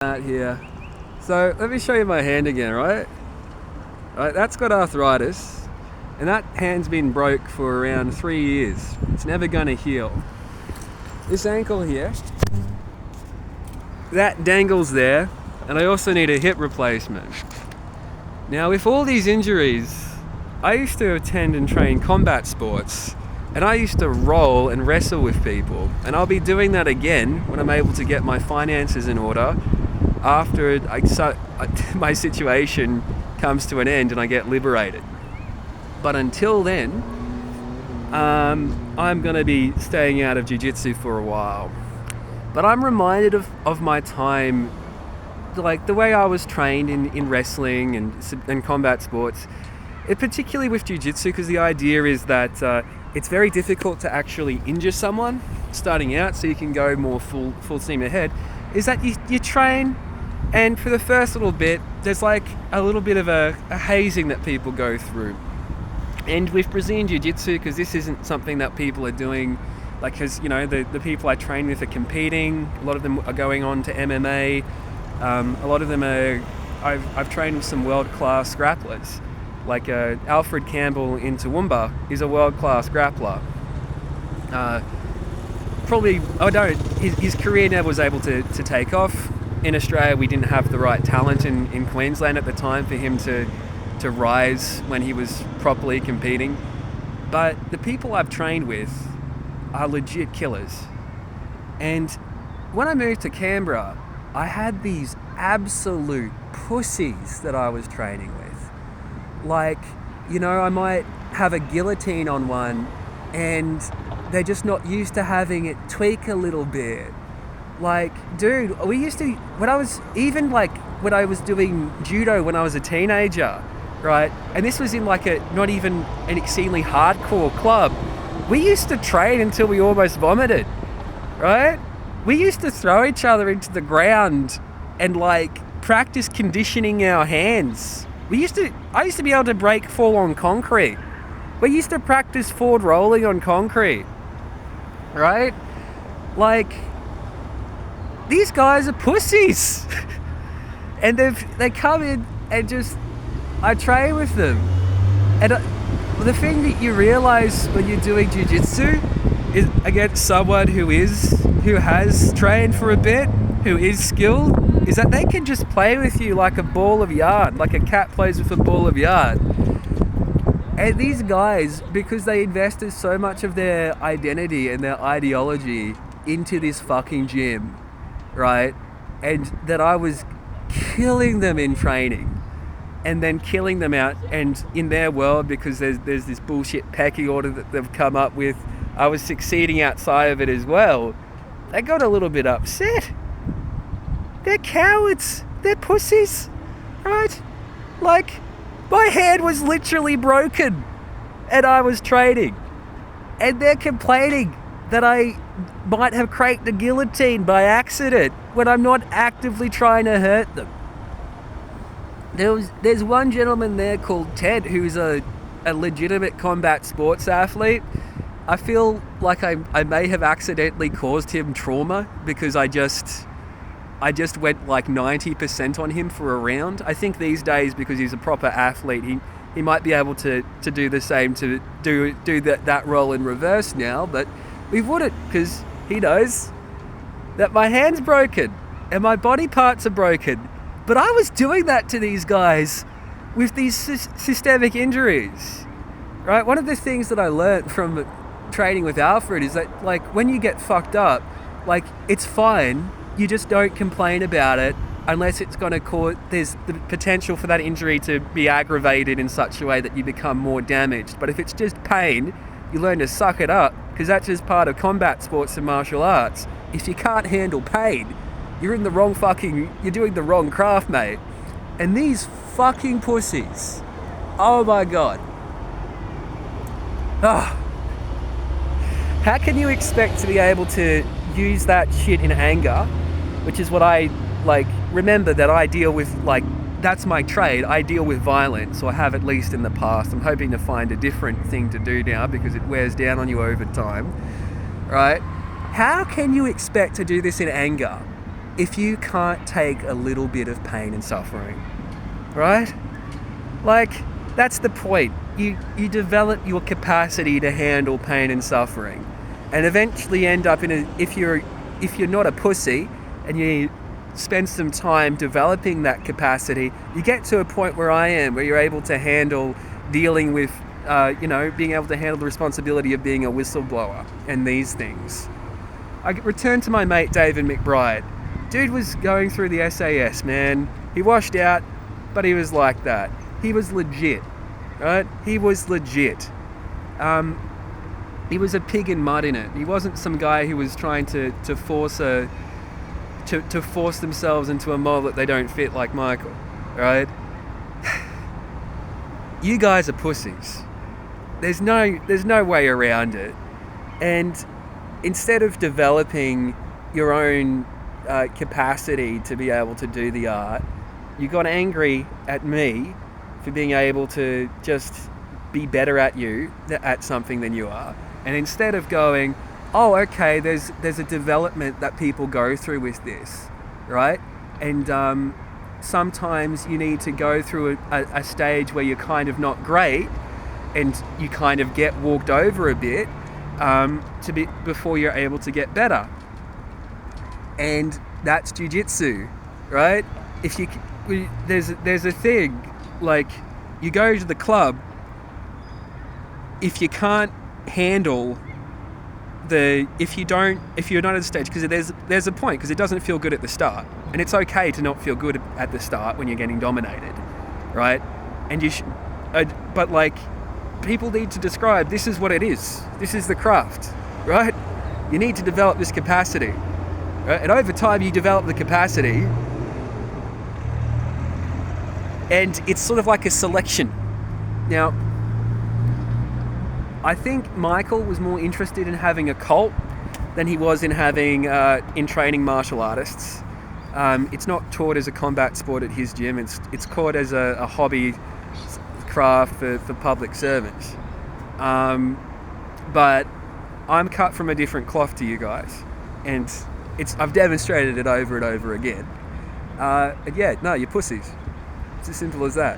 Out here. So let me show you my hand again, right? Right, that's got arthritis, and that hand's been broke for around 3 years. It's never gonna heal. This ankle here, that dangles there, and I also need a hip replacement. Now, with all these injuries, I used to attend and train combat sports, and I used to roll and wrestle with people, and I'll be doing that again when I'm able to get my finances in order after my situation comes to an end and I get liberated. But until then, I'm going to be staying out of jiu-jitsu for a while. But I'm reminded of my time, like the way I was trained in wrestling and combat sports, particularly with jiu-jitsu, because the idea is that it's very difficult to actually injure someone starting out, so you can go more full steam ahead, is that you train, and for the first little bit, there's like a little bit of a hazing that people go through. And with Brazilian Jiu-Jitsu, because this isn't something that people are doing, like, because, you know, the people I train with are competing, a lot of them are going on to MMA, a lot of them are, I've trained with some world-class grapplers, like Alfred Campbell in Toowoomba is a world-class grappler. His career never was able to take off. In Australia, we didn't have the right talent in Queensland at the time for him to rise when he was properly competing. But the people I've trained with are legit killers. And when I moved to Canberra, I had these absolute pussies that I was training with. Like, you know, I might have a guillotine on one and they're just not used to having it tweak a little bit. Like, dude, we used to, when I was doing judo when I was a teenager, right? And this was in like not even an exceedingly hardcore club. We used to train until we almost vomited, right? We used to throw each other into the ground and like practice conditioning our hands. I used to be able to fall on concrete. We used to practice forward rolling on concrete, right? Like, these guys are pussies. And they come in and I train with them. And the thing that you realize when you're doing jiu-jitsu is against someone who has trained for a bit, who is skilled, is that they can just play with you like a ball of yarn, like a cat plays with a ball of yarn. And these guys, because they invested so much of their identity and their ideology into this fucking gym, right? And that I was killing them in training and then killing them out, and in their world, because there's this bullshit pecking order that they've come up with, I was succeeding outside of it as well. They got a little bit upset. They're cowards. They're pussies, right? Like, my hand was literally broken and I was training, and they're complaining that I might have cracked the guillotine by accident when I'm not actively trying to hurt them. There's one gentleman there called Ted who's a legitimate combat sports athlete. I feel like I may have accidentally caused him trauma because I just went like 90% on him for a round. I think these days, because he's a proper athlete, he might be able to do the same, to do that role in reverse now, but we wouldn't, because he knows that my hand's broken and my body parts are broken. But I was doing that to these guys with these systemic injuries, right? One of the things that I learned from training with Alfred is that, like, when you get fucked up, like, it's fine. You just don't complain about it unless it's going to cause, there's the potential for that injury to be aggravated in such a way that you become more damaged. But if it's just pain, you learn to suck it up, because that's just part of combat sports and martial arts. If you can't handle pain, you're doing the wrong craft, mate. And these fucking pussies, oh my God. Oh. How can you expect to be able to use that shit in anger, which is what I, like, remember that I deal with, like, that's my trade. I deal with violence, or have at least in the past. I'm hoping to find a different thing to do now because it wears down on you over time, right? How can you expect to do this in anger if you can't take a little bit of pain and suffering, right? Like, that's the point. You develop your capacity to handle pain and suffering, and eventually end up in if you're not a pussy and you spend some time developing that capacity, you get to a point where I am, where you're able to handle dealing with, being able to handle the responsibility of being a whistleblower and these things. I returned to my mate David McBride. Dude was going through the SAS, man. He washed out, but he was like that. He was legit, right? He was legit. He was a pig in mud in it. He wasn't some guy who was trying to force themselves into a mold that they don't fit, like Michael, right? You guys are pussies. There's no way around it. And instead of developing your own capacity to be able to do the art, you got angry at me for being able to just be better at something than you are. And instead of going, oh, okay, there's a development that people go through with this, right? And sometimes you need to go through a stage where you're kind of not great and you kind of get walked over a bit before you're able to get better. And that's jiu-jitsu, right? There's a thing, like, you go to the club, if you can't handle if you're not at a stage, because there's a point, because it doesn't feel good at the start, and it's okay to not feel good at the start when you're getting dominated, right? And but like, people need to describe, this is what it is, this is the craft, right? You need to develop this capacity, right? And over time you develop the capacity, and it's sort of like a selection. Now, I think Michael was more interested in having a cult than he was in in training martial artists. It's not taught as a combat sport at his gym. It's taught as a hobby craft for public servants. But I'm cut from a different cloth to you guys, and I've demonstrated it over and over again. And yeah, no, you're pussies. It's as simple as that.